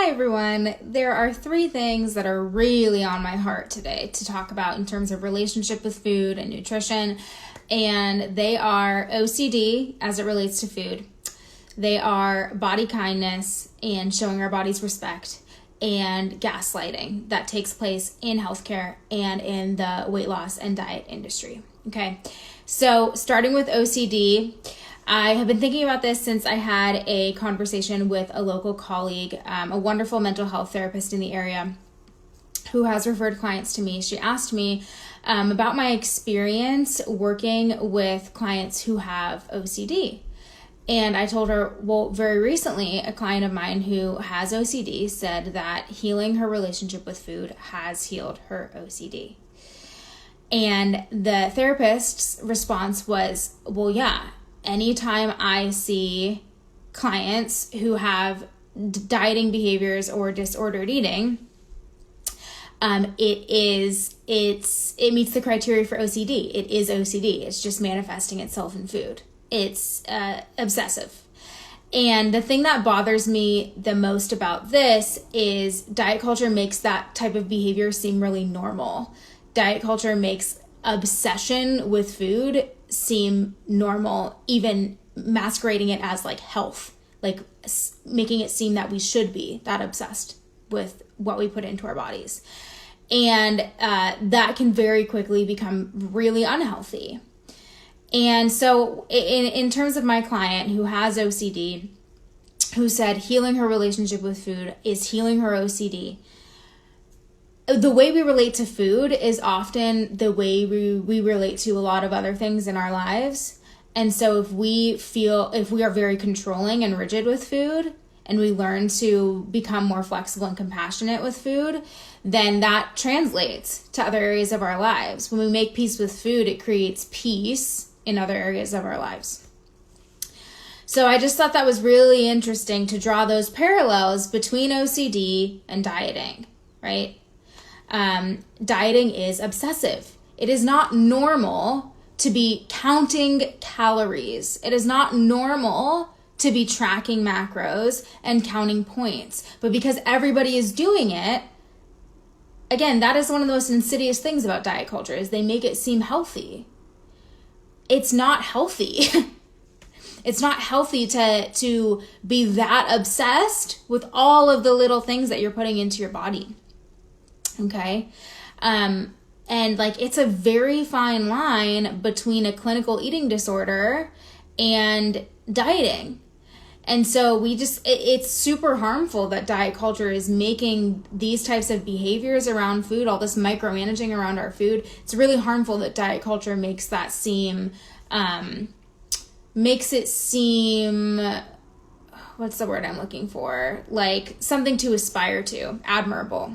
Hi everyone. There are 3 things that are really on my heart today to talk about in terms of relationship with food and nutrition, and they are OCD as it relates to food. They are body kindness and showing our bodies respect, and gaslighting that takes place in healthcare and in the weight loss and diet industry. Okay, so starting with OCD, I have been thinking about this since I had a conversation with a local colleague, a wonderful mental health therapist in the area who has referred clients to me. She asked me about my experience working with clients who have OCD. And I told her, well, very recently, a client of mine who has OCD said that healing her relationship with food has healed her OCD. And the therapist's response was, well, yeah, anytime I see clients who have dieting behaviors or disordered eating, it meets the criteria for OCD. It is OCD. It's just manifesting itself in food. It's obsessive. And the thing that bothers me the most about this is diet culture makes that type of behavior seem really normal. Diet culture makes obsession with food seem normal, even masquerading it as like health, like making it seem that we should be that obsessed with what we put into our bodies. And that can very quickly become really unhealthy. And so in terms of my client who has OCD, who said healing her relationship with food is healing her OCD, the way we relate to food is often the way we relate to a lot of other things in our lives. And so if we are very controlling and rigid with food, and we learn to become more flexible and compassionate with food, then that translates to other areas of our lives. When we make peace with food, it creates peace in other areas of our lives. So I just thought that was really interesting to draw those parallels between OCD and dieting, right? Dieting is obsessive. It is not normal to be counting calories. It is not normal to be tracking macros and counting points. But because everybody is doing it, again, that is one of the most insidious things about diet culture is they make it seem healthy. It's not healthy. It's not healthy to be that obsessed with all of the little things that you're putting into your body. Okay? And like it's a very fine line between a clinical eating disorder and dieting. And so it's super harmful that diet culture is making these types of behaviors around food, all this micromanaging around our food. It's really harmful that diet culture makes it seem, what's the word I'm looking for? Like something to aspire to, admirable.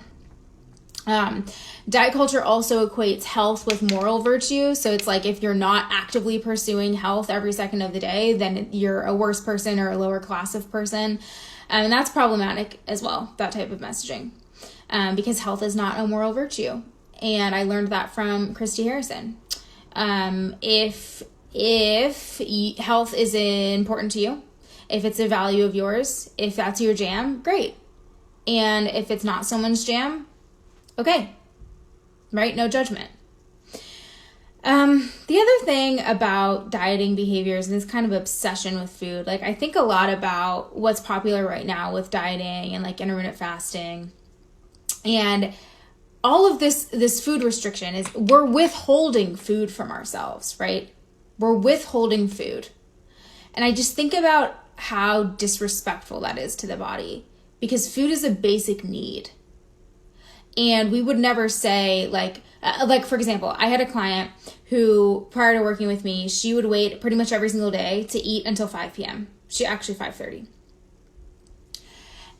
Diet culture also equates health with moral virtue. So it's like if you're not actively pursuing health every second of the day, then you're a worse person or a lower class of person. And that's problematic as well, that type of messaging, because health is not a moral virtue. And I learned that from Christy Harrison. If health is important to you, if it's a value of yours, if that's your jam, great. And if it's not someone's jam, okay, right? No judgment. The other thing about dieting behaviors and this kind of obsession with food, like I think a lot about what's popular right now with dieting and like intermittent fasting. And all of this food restriction is we're withholding food from ourselves, right? We're withholding food. And I just think about how disrespectful that is to the body because food is a basic need. And we would never say like for example, I had a client who prior to working with me, she would wait pretty much every single day to eat until 5 p.m. She actually 5:30.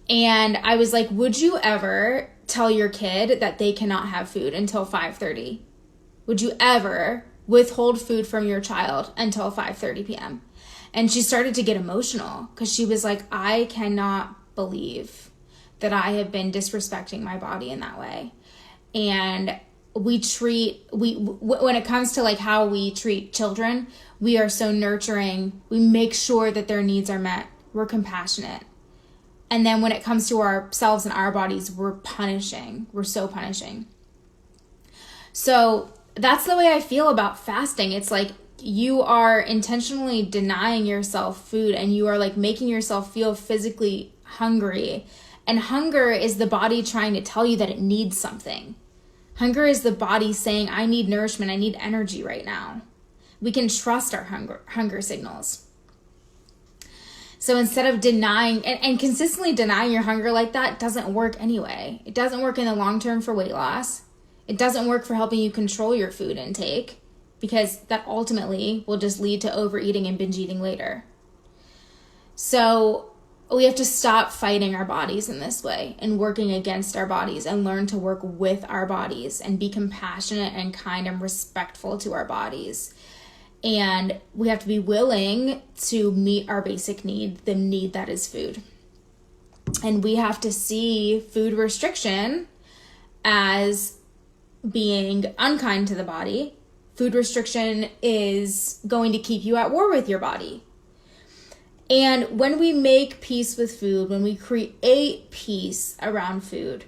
And I was like, would you ever tell your kid that they cannot have food until 5:30? Would you ever withhold food from your child until 5:30 p.m.? And she started to get emotional because she was like, I cannot believe that I have been disrespecting my body in that way. And when it comes to like how we treat children, we are so nurturing. We make sure that their needs are met. We're compassionate. And then when it comes to ourselves and our bodies, we're punishing. We're so punishing. So that's the way I feel about fasting. It's like you are intentionally denying yourself food, and you are like making yourself feel physically hungry. And hunger is the body trying to tell you that it needs something. Hunger is the body saying, I need nourishment, I need energy right now. We can trust our hunger signals. So instead of denying and consistently denying your hunger like that doesn't work anyway. It doesn't work in the long term for weight loss. It doesn't work for helping you control your food intake, because that ultimately will just lead to overeating and binge eating later. So we have to stop fighting our bodies in this way and working against our bodies, and learn to work with our bodies and be compassionate and kind and respectful to our bodies. And we have to be willing to meet our basic need, the need that is food. And we have to see food restriction as being unkind to the body. Food restriction is going to keep you at war with your body. And when we make peace with food, when we create peace around food,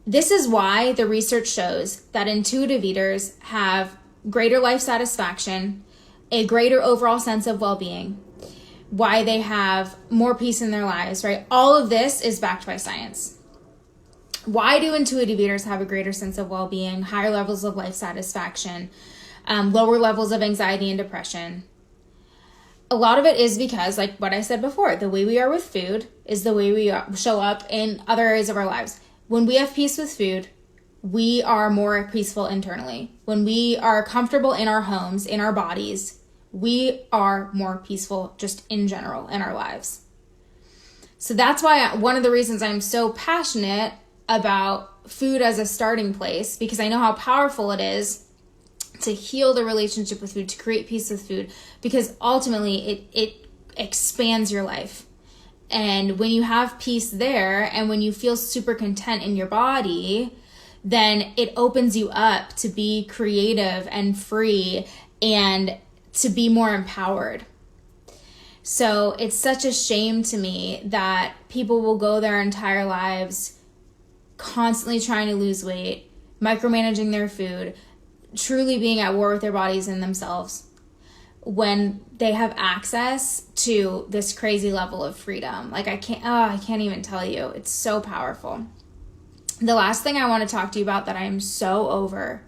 this is why the research shows that intuitive eaters have greater life satisfaction, a greater overall sense of well-being, why they have more peace in their lives, right? All of this is backed by science. Why do intuitive eaters have a greater sense of well-being, higher levels of life satisfaction, lower levels of anxiety and depression? A lot of it is because, like what I said before, the way we are with food is the way we show up in other areas of our lives. When we have peace with food, we are more peaceful internally. When we are comfortable in our homes, in our bodies, we are more peaceful just in general in our lives. So that's why one of the reasons I'm so passionate about food as a starting place, because I know how powerful it is to heal the relationship with food, to create peace with food, because ultimately it expands your life. And when you have peace there, and when you feel super content in your body, then it opens you up to be creative and free and to be more empowered. So it's such a shame to me that people will go their entire lives constantly trying to lose weight, micromanaging their food, truly being at war with their bodies and themselves, when they have access to this crazy level of freedom. Like I can't even tell you. It's so powerful. The last thing I want to talk to you about that I am so over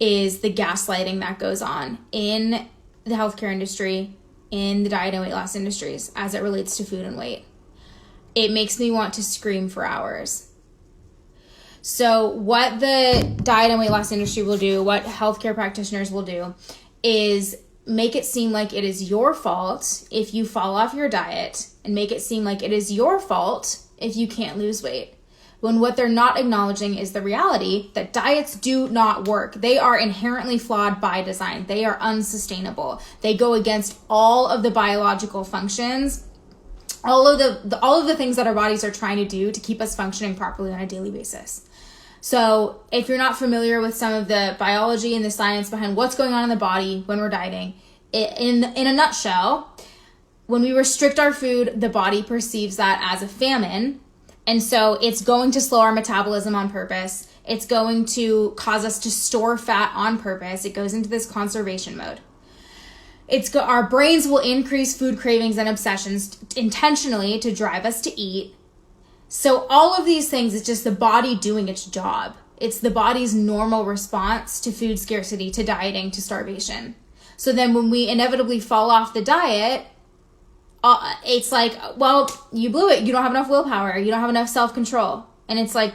is the gaslighting that goes on in the healthcare industry, in the diet and weight loss industries as it relates to food and weight. It makes me want to scream for hours. So what the diet and weight loss industry will do, what healthcare practitioners will do, is make it seem like it is your fault if you fall off your diet, and make it seem like it is your fault if you can't lose weight. When what they're not acknowledging is the reality that diets do not work. They are inherently flawed by design. They are unsustainable. They go against all of the biological functions, all of the things that our bodies are trying to do to keep us functioning properly on a daily basis. So if you're not familiar with some of the biology and the science behind what's going on in the body when we're dieting, in a nutshell, when we restrict our food, the body perceives that as a famine. And so it's going to slow our metabolism on purpose. It's going to cause us to store fat on purpose. It goes into this conservation mode. Our brains will increase food cravings and obsessions intentionally to drive us to eat. So all of these things, it's just the body doing its job. It's the body's normal response to food scarcity, to dieting, to starvation. So then when we inevitably fall off the diet, it's like, well, you blew it. You don't have enough willpower. You don't have enough self-control. And it's like,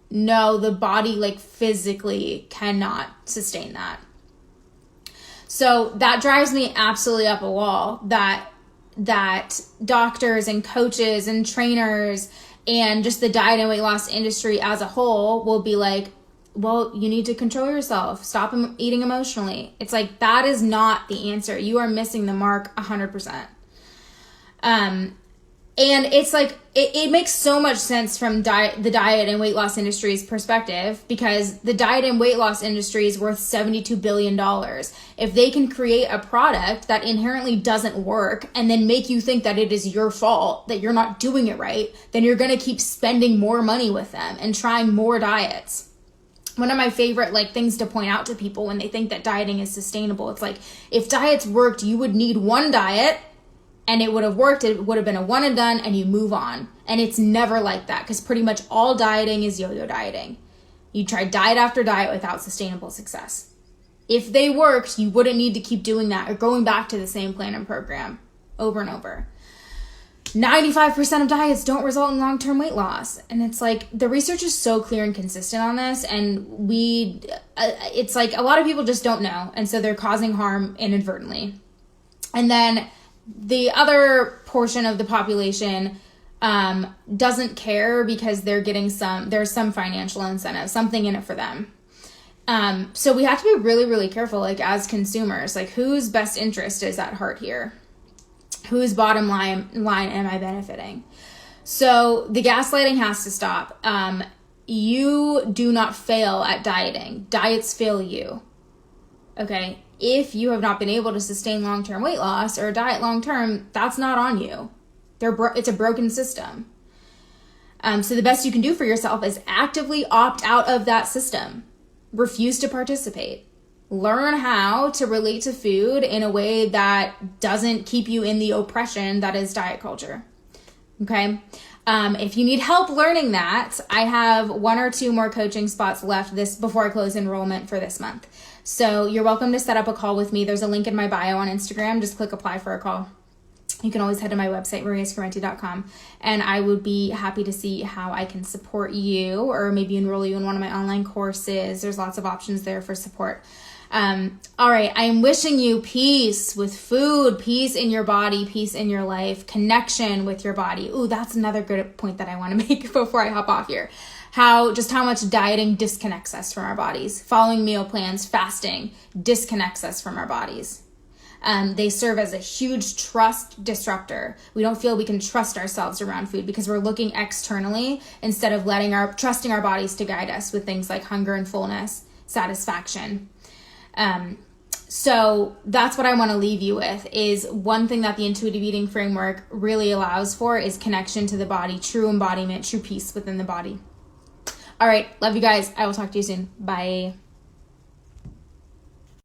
no, the body like physically cannot sustain that. So that drives me absolutely up a wall, that doctors and coaches and trainers and just the diet and weight loss industry as a whole will be like, well, you need to control yourself. Stop eating emotionally. It's like, that is not the answer. You are missing the mark 100%. And it's like, it makes so much sense from the diet and weight loss industry's perspective, because the diet and weight loss industry is worth $72 billion. If they can create a product that inherently doesn't work and then make you think that it is your fault, that you're not doing it right, then you're going to keep spending more money with them and trying more diets. One of my favorite things to point out to people when they think that dieting is sustainable, it's like, if diets worked, you would need one diet and it would have worked. It would have been a one and done and you move on. And it's never like that, because pretty much all dieting is yo-yo dieting. You try diet after diet without sustainable success. If they worked, you wouldn't need to keep doing that or going back to the same plan and program over and over. 95% of diets don't result in long-term weight loss. And it's like, the research is so clear and consistent on this. And it's like a lot of people just don't know. And so they're causing harm inadvertently. And then the other portion of the population doesn't care because they're getting there's some financial incentive, something in it for them. So we have to be really, really careful, as consumers, whose best interest is at heart here? Whose bottom line am I benefiting? So the gaslighting has to stop. You do not fail at dieting. Diets fail you. Okay? If you have not been able to sustain long-term weight loss or diet long-term, that's not on you. It's a broken system. So the best you can do for yourself is actively opt out of that system. Refuse to participate. Learn how to relate to food in a way that doesn't keep you in the oppression that is diet culture. Okay? If you need help learning that, I have 1 or 2 more coaching spots left before I close enrollment for this month. So you're welcome to set up a call with me. There's a link in my bio on Instagram. Just click apply for a call. You can always head to my website, mariascarenti.com, and I would be happy to see how I can support you, or maybe enroll you in one of my online courses. There's lots of options there for support. All right. I am wishing you peace with food, peace in your body, peace in your life, connection with your body. Ooh, that's another good point that I want to make before I hop off here. How much dieting disconnects us from our bodies. Following meal plans, fasting disconnects us from our bodies. They serve as a huge trust disruptor. We don't feel we can trust ourselves around food because we're looking externally instead of trusting our bodies to guide us with things like hunger and fullness, satisfaction. So that's what I want to leave you with, is one thing that the intuitive eating framework really allows for is connection to the body, true embodiment, true peace within the body. All right. Love you guys. I will talk to you soon. Bye.